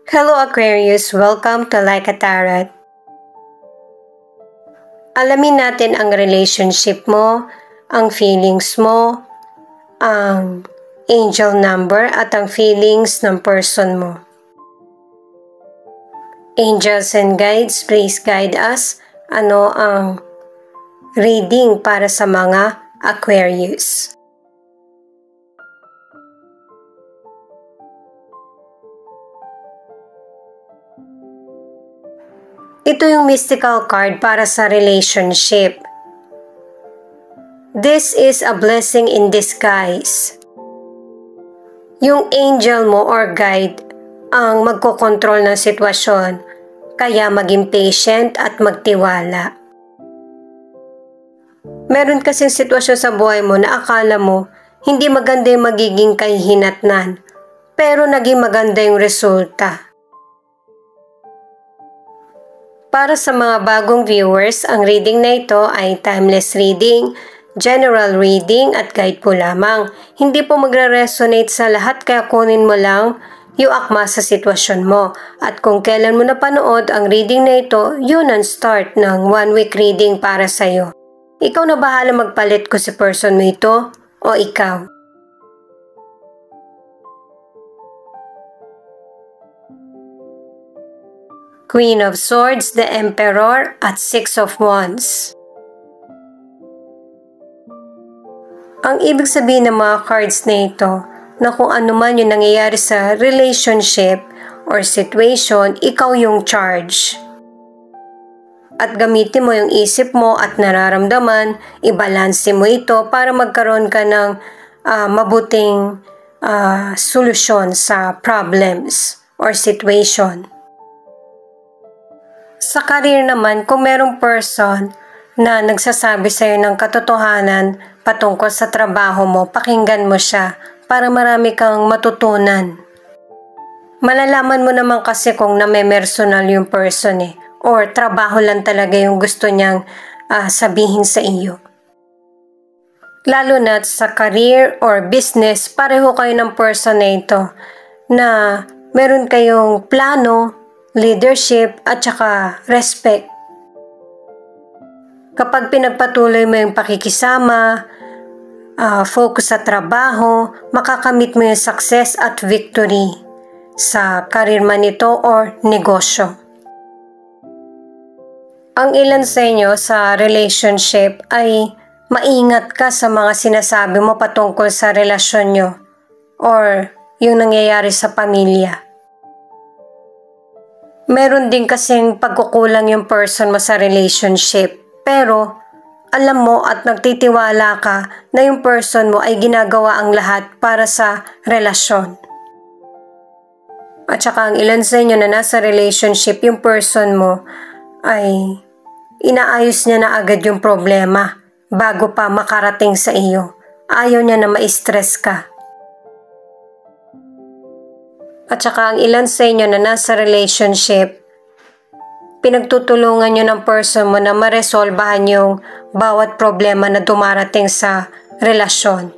Hello Aquarius, welcome to Like a Tarot. Alamin natin ang relationship mo, ang feelings mo, ang angel number at ang feelings ng person mo. Angels and guides, please guide us. Ano ang reading para sa mga Aquarius? Ito yung mystical card para sa relationship. This is a blessing in disguise. Yung angel mo or guide ang magkokontrol ng sitwasyon, kaya maging patient at magtiwala. Meron kasing sitwasyon sa buhay mo na akala mo hindi maganda yung magiging kahihinatnan, pero naging maganda yung resulta. Para sa mga bagong viewers, ang reading na ito ay timeless reading, general reading at guide po lamang. Hindi po magre-resonate sa lahat kaya kunin mo lang yung akma sa sitwasyon mo. At kung kailan mo napanood ang reading na ito, yun ang start ng 1 week reading para sa'yo. Ikaw na bahala magpalit kung si person mo ito o ikaw. Queen of Swords, the Emperor at 6 of Wands. Ang ibig sabihin ng mga cards na ito na kung ano man yung nangyayari sa relationship or situation, ikaw yung charge. At gamitin mo yung isip mo at nararamdaman, ibalanse mo ito para magkaroon ka ng mabuting solusyon sa problems or situation. Sa career naman, kung merong person na nagsasabi sa'yo ng katotohanan patungkol sa trabaho mo, pakinggan mo siya para marami kang matutunan. Malalaman mo naman kasi kung namemersonal yung person or trabaho lang talaga yung gusto niyang sabihin sa iyo. Lalo na sa career or business, pareho kayo ng person na ito na meron kayong plano, leadership at saka respect. Kapag pinagpatuloy mo yung pakikisama, focus sa trabaho, makakamit mo yung success at victory sa career man ito or negosyo. Ang ilan sa inyo sa relationship ay maingat ka sa mga sinasabi mo patungkol sa relasyon nyo or yung nangyayari sa pamilya. Meron din kasing pagkukulang yung person mo sa relationship, pero alam mo at nagtitiwala ka na yung person mo ay ginagawa ang lahat para sa relasyon. At saka ang ilan sa inyo na nasa relationship, yung person mo ay inaayos niya na agad yung problema bago pa makarating sa iyo. Ayaw niya na ma-stress ka. At saka ang ilan sa inyo na nasa relationship, pinagtutulungan nyo ng person mo na maresolbahan yung bawat problema na dumarating sa relasyon.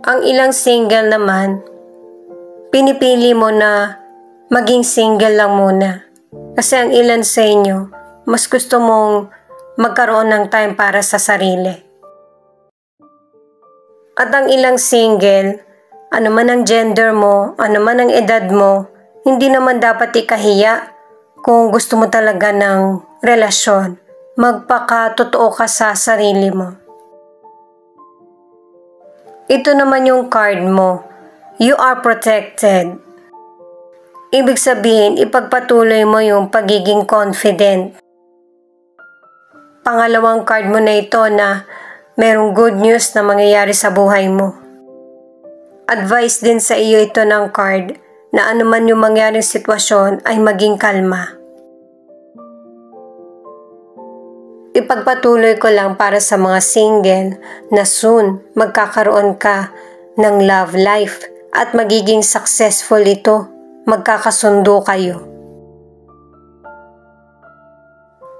Ang ilang single naman, pinipili mo na maging single lang muna. Kasi ang ilan sa inyo, mas gusto mong magkaroon ng time para sa sarili. At ang ilang single, ano man ang gender mo, ano man ang edad mo, hindi naman dapat ikahiya kung gusto mo talaga ng relasyon. Magpakatotoo ka sa sarili mo. Ito naman yung card mo. You are protected. Ibig sabihin, ipagpatuloy mo yung pagiging confident. Pangalawang card mo na ito na merong good news na mangyayari sa buhay mo. Advice din sa iyo ito ng card na anuman yung mangyaring sitwasyon ay maging kalma. Ipagpatuloy ko lang para sa mga single na soon magkakaroon ka ng love life at magiging successful ito. Magkakasundo kayo.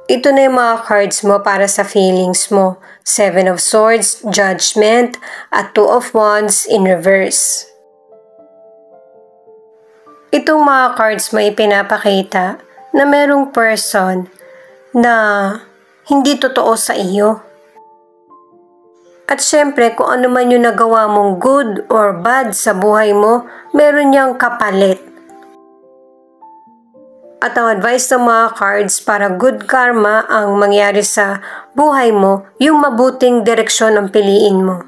Ito na yung mga cards mo para sa feelings mo. 7 of Swords, Judgment, at 2 of Wands in reverse. Itong mga cards mo ipinapakita na merong person na hindi totoo sa iyo. At syempre, kung ano man yung nagawa mong good or bad sa buhay mo, meron niyang kapalit. At ang advice ng mga cards para good karma ang mangyari sa buhay mo, yung mabuting direksyon ang piliin mo.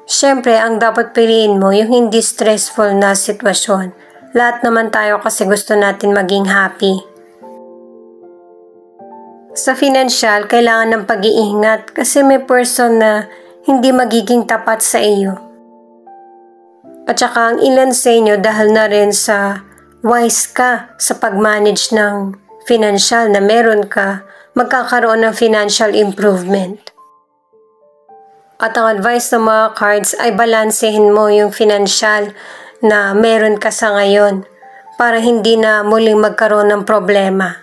Syempre, ang dapat piliin mo, yung hindi stressful na sitwasyon. Lahat naman tayo kasi gusto natin maging happy. Sa financial, kailangan ng pag-iingat kasi may person na hindi magiging tapat sa iyo. At saka ang ilan sa inyo dahil na rin sa wise ka sa pag-manage ng financial na meron ka, magkakaroon ng financial improvement. At ang advice ng mga cards ay balansehin mo yung financial na meron ka sa ngayon para hindi na muling magkaroon ng problema.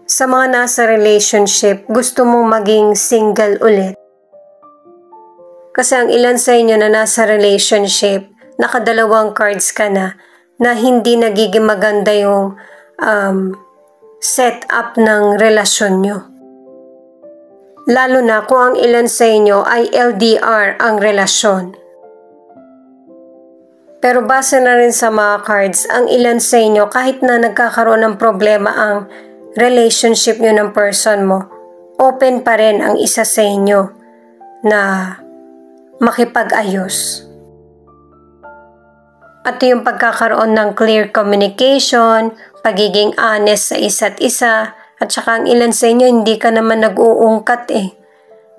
Sa mga nasa relationship, gusto mong maging single ulit. Kasi ang ilan sa inyo na nasa relationship, nakadalawang cards ka na hindi nagiging maganda yung setup ng relasyon nyo. Lalo na kung ang ilan sa inyo ay LDR ang relasyon. Pero base na rin sa mga cards, ang ilan sa inyo kahit na nagkakaroon ng problema ang relationship nyo ng person mo, open pa rin ang isa sa inyo na makipag-ayos. At yung pagkakaroon ng clear communication, pagiging honest sa isa't isa, at saka ang ilan sa inyo hindi ka naman nag-uungkat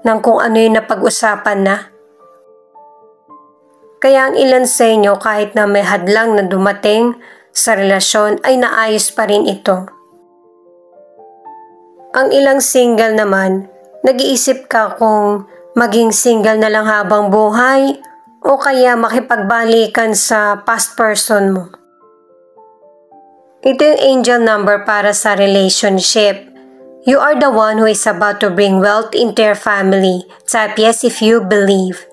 ng kung ano yung napag-usapan na. Kaya ang ilan sa inyo kahit na may hadlang na dumating sa relasyon ay naayos pa rin ito. Ang ilang single naman, nag-iisip ka kung maging single na lang habang buhay o kaya makipagbalikan sa past person mo. Ito yung angel number para sa relationship. You are the one who is about to bring wealth into your family. Type yes if you believe.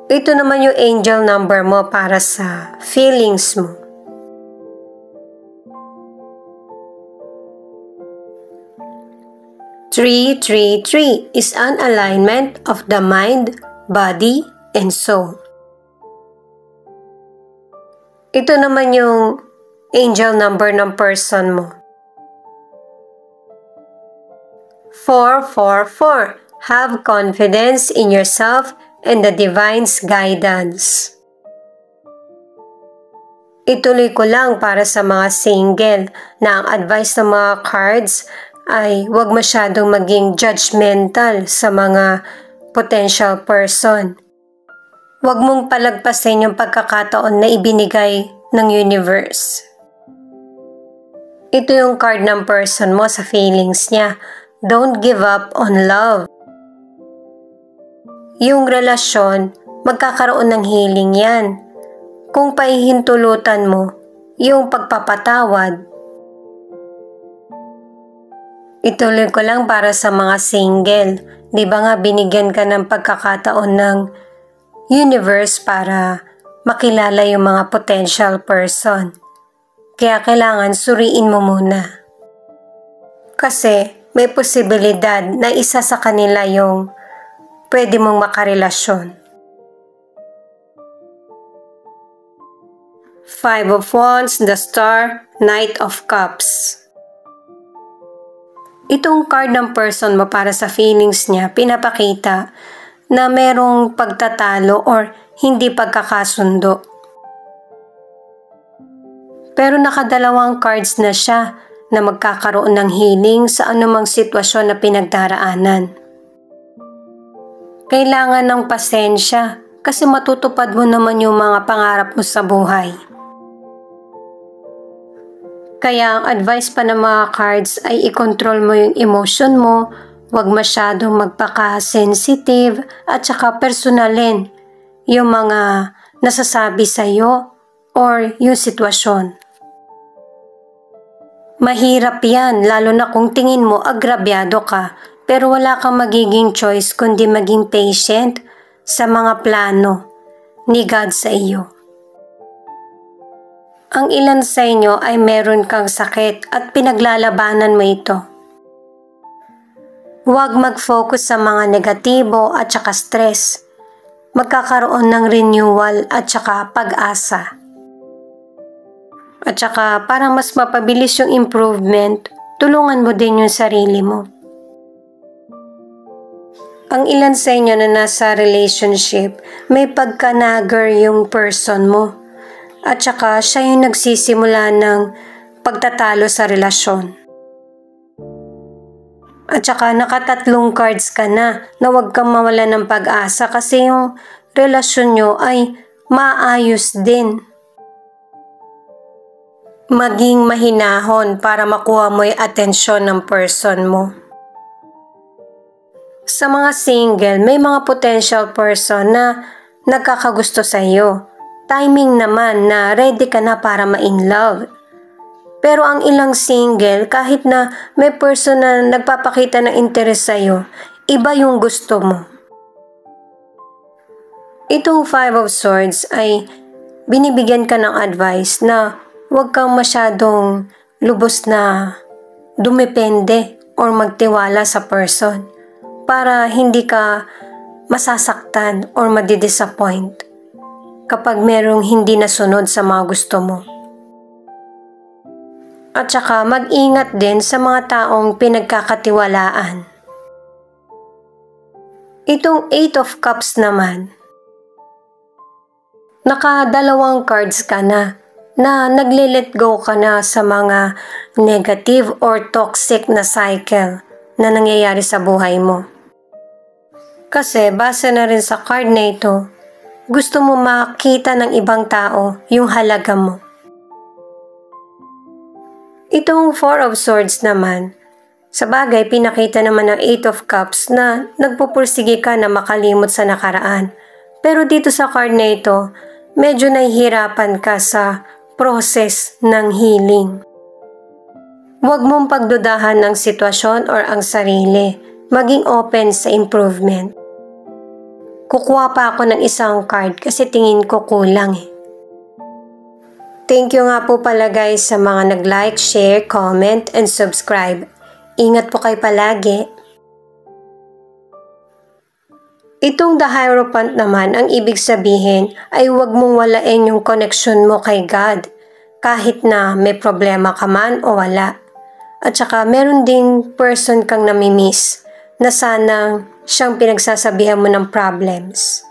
Ito naman yung angel number mo para sa feelings mo. Three is an alignment of the mind, body, and soul. Ito naman yung angel number ng person mo. 4. Have confidence in yourself and the divine's guidance. Ituloy ko lang para sa mga single na ang advice ng mga cards ay huwag masyadong maging judgmental sa mga potential person. Huwag mong palagpasin yung pagkakataon na ibinigay ng universe. Ito yung card ng person mo sa feelings niya. Don't give up on love. Yung relasyon, magkakaroon ng healing yan. Kung pahihintulutan mo, yung pagpapatawad. Ituloy ko lang para sa mga single. Di ba nga binigyan ka ng pagkakataon ng universe para makilala yung mga potential person. Kaya kailangan suriin mo muna. Kasi may posibilidad na isa sa kanila yung pwede mong makarelasyon. 5 of Wands, the Star, Knight of Cups. Itong card ng person mo para sa feelings niya, pinapakita na merong pagtatalo or hindi pagkakasundo. Pero nakadalawang cards na siya na magkakaroon ng healing sa anumang sitwasyon na pinagdaraanan. Kailangan ng pasensya kasi matutupad mo naman yung mga pangarap mo sa buhay. Kaya ang advice pa ng mga cards ay i-control mo yung emotion mo, huwag masyadong magpaka-sensitive at saka personalin yung mga nasasabi sa iyo or yung sitwasyon. Mahirap yan lalo na kung tingin mo agrabyado ka pero wala kang magiging choice kundi maging patient sa mga plano ni God sa iyo. Ang ilan sa inyo ay meron kang sakit at pinaglalabanan mo ito. Huwag mag-focus sa mga negatibo at saka stress. Magkakaroon ng renewal at saka pag-asa. At saka para mas mapabilis yung improvement, tulungan mo din yung sarili mo. Ang ilan sa inyo na nasa relationship, may pagka-nagger yung person mo. At saka siya yung nagsisimula ng pagtatalo sa relasyon. At saka nakatatlong cards ka na huwag kang mawala ng pag-asa kasi yung relasyon nyo ay maayos din. Maging mahinahon para makuha mo yung atensyon ng person mo. Sa mga single, may mga potential person na nagkakagusto sa iyo. Timing naman na ready ka na para ma-in love. Pero ang ilang single, kahit na may person na nagpapakita ng interes sa iyo, iba yung gusto mo. Itong Five of Swords ay binibigyan ka ng advice na huwag kang masyadong lubos na dumepende or magtiwala sa person para hindi ka masasaktan or madidisappoint kapag merong hindi nasunod sa mga gusto mo. At saka mag-ingat din sa mga taong pinagkakatiwalaan. Itong Eight of Cups naman, nakadalawang cards ka na nagle-let go ka na sa mga negative or toxic na cycle na nangyayari sa buhay mo. Kasi base na rin sa card na ito, gusto mo makita ng ibang tao yung halaga mo. Itong Four of Swords naman, sa bagay pinakita naman ng Eight of Cups na nagpupursige ka na makalimot sa nakaraan. Pero dito sa card na ito, medyo nahihirapan ka sa process ng healing. Huwag mong pagdudahan ng sitwasyon or ang sarili. Maging open sa improvement. Kukuha pa ako ng isang card kasi tingin ko kulang eh. Thank you nga po pala guys sa mga nag-like, share, comment, and subscribe. Ingat po kayo palagi. Itong The Hierophant naman, ang ibig sabihin ay huwag mong walain yung connection mo kay God kahit na may problema ka man o wala. At saka meron ding person kang namimiss na sana siyang pinagsasabihan mo ng problems.